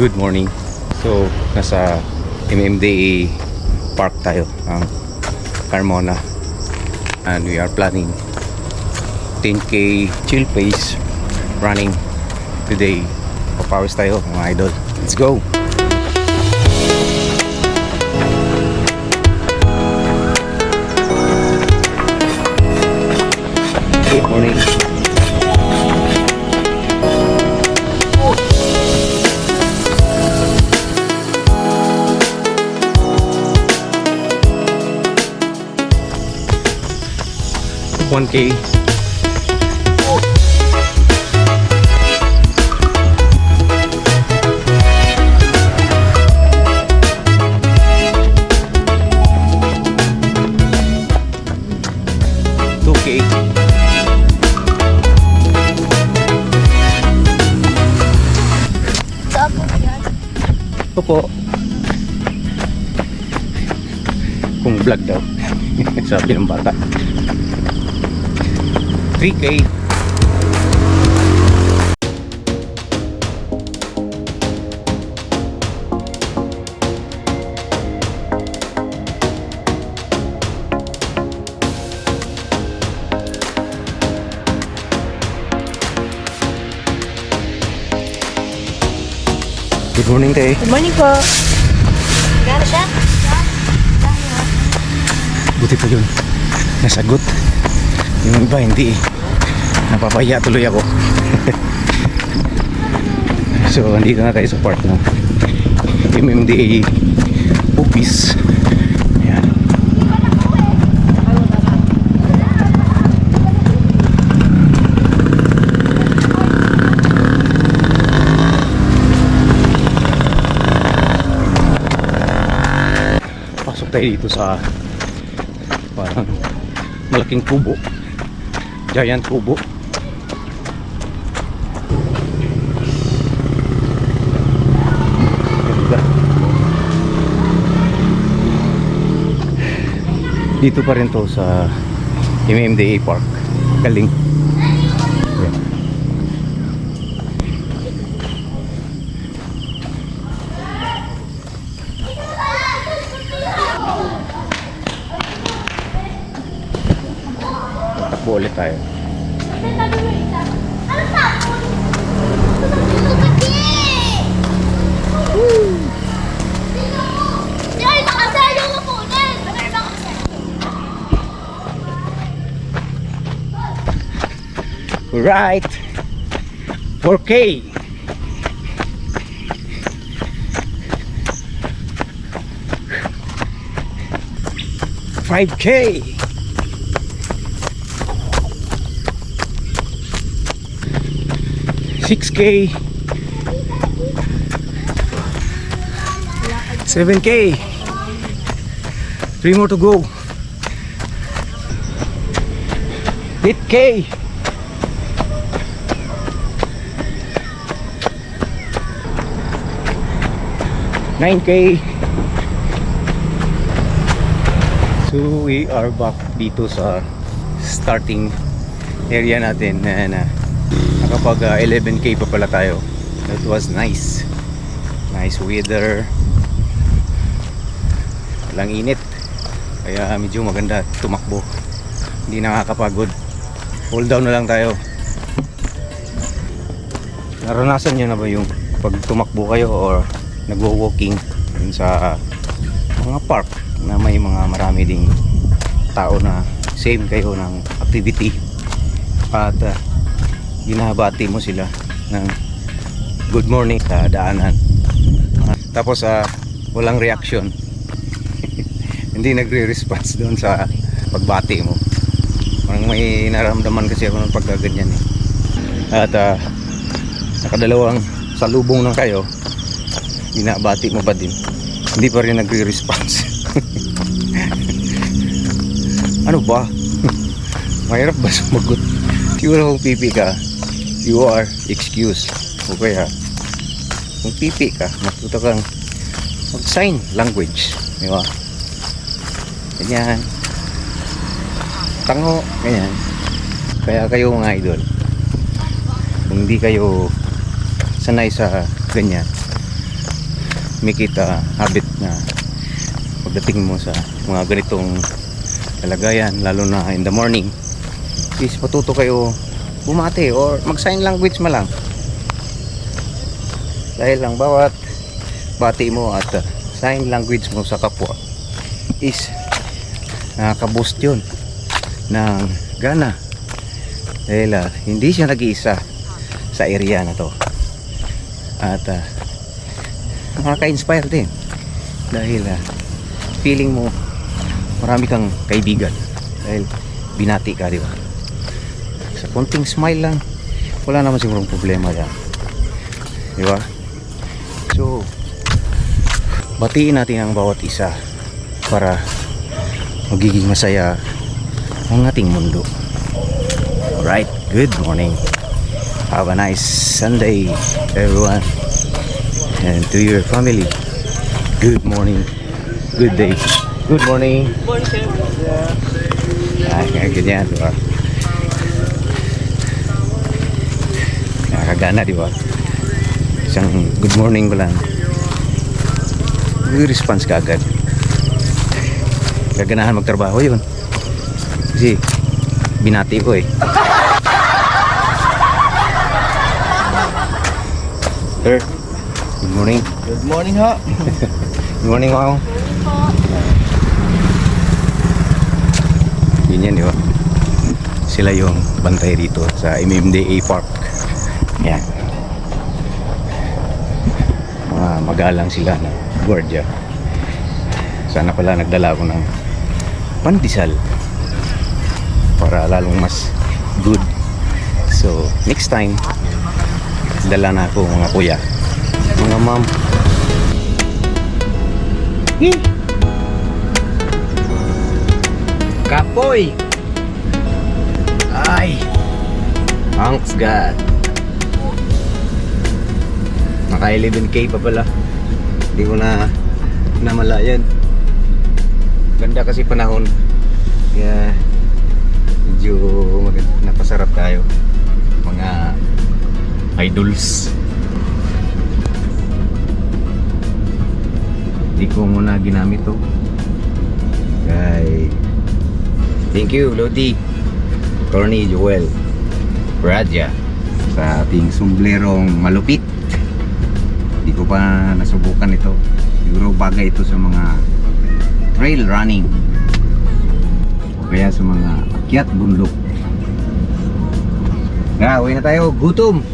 Good morning. So, nasa MMDA Park tayo ng Carmona. And we are planning 10K chill pace running today. Papawis tayo mga idol. Let's go! Good morning. One K. Po kung vlog daw sabi ng bata 3K. Good morning, Tay. Good morning po. Gano'n siya? Buti pa yun. Nasagot. Yung iba hindi. Napapaya tuloy ako. So, andito na tayo sa park ng MMDA office. Ayan. Pasok tayo dito sa parang malaking kubo, giant kubo. Ganda. Dito pa rin to sa MMDA Park. Galing. Yeah. Takbo ulit tayo. Right. 4K. $5K. 6K. 7K. 3 more to go. 8K. 9K. So we are back dito sa starting area natin na nakapag 11K pa pala tayo. That was nice. Nice weather. Walang init. Kaya medyo maganda tumakbo. Hindi nakakapagod. Hold down na lang tayo. Naranasan nyo na ba yung pag tumakbo kayo or nagwo-walking dun sa mga park na may mga marami ding tao na same kayo ng activity at binabati mo sila ng good morning sa daanan, tapos walang reaction. Hindi nagre-response doon sa pagbati mo. Parang may nararamdaman kasi ako ng pagkaganyan at nakadalawang salubong na kayo, binabati mo ba din, hindi pa rin nagre-response. Ano ba? Mahirap ba sumagot? Siguro kung pipi ka, you are excused. O kaya kung pipi ka, matuto kang mag sign language, di ba? Ganyan, tango, ganyan. Kaya kayo mga idol, kung hindi kayo sanay sa ganyan, make it a habit na pagdating mo sa mga ganitong kalagayan, lalo na in the morning, is matuto kayo bumati or mag sign language man lang. Dahil lang bawat bati mo at sign language mo sa kapwa is nakaka-boost yun ng gana. Dahil hindi siya nag-iisa sa area na to. At nakaka-inspire din. Dahil feeling mo marami kang kaibigan. Dahil binati ka, di ba? Sa konting smile lang, wala naman sigurong problema yan. Di ba? So, batiin natin ang bawat isa para magiging masaya ang ating mundo. Alright, good morning. Have a nice Sunday, everyone. And to your family, good morning, good day, good morning. Morning, sir. Ay, ganyan, di ba? Nakakagana, di ba? Isang good morning ko lang, response ka agad. Gaganahan magtrabaho yun kasi binati ko eh. Sir, good morning. Good morning ho. Good morning ako. Ganyan, di ba? Sila yung bantay dito sa MMDA Park. Yan. Mga magalang sila na gwardiya. Sana pala nagdala ako ng pandesal para lalong mas good. So next time dala na ako mga kuya, mga ma'am. Kapoy! Ay! Thanks God! Naka 11K pa pala. Hindi ko na namalayan. Ganda kasi panahon. Kaya medyo napasarap tayo. Mga idols. Hindi ko muna ginamit to. Kay thank you Lodi Tony Joel Bradja sa ating sumblerong malupit. Hindi ko pa nasubukan ito. Siguro bagay ito sa mga trail running o kaya sa mga akyat bundok. Uwi na tayo, gutom.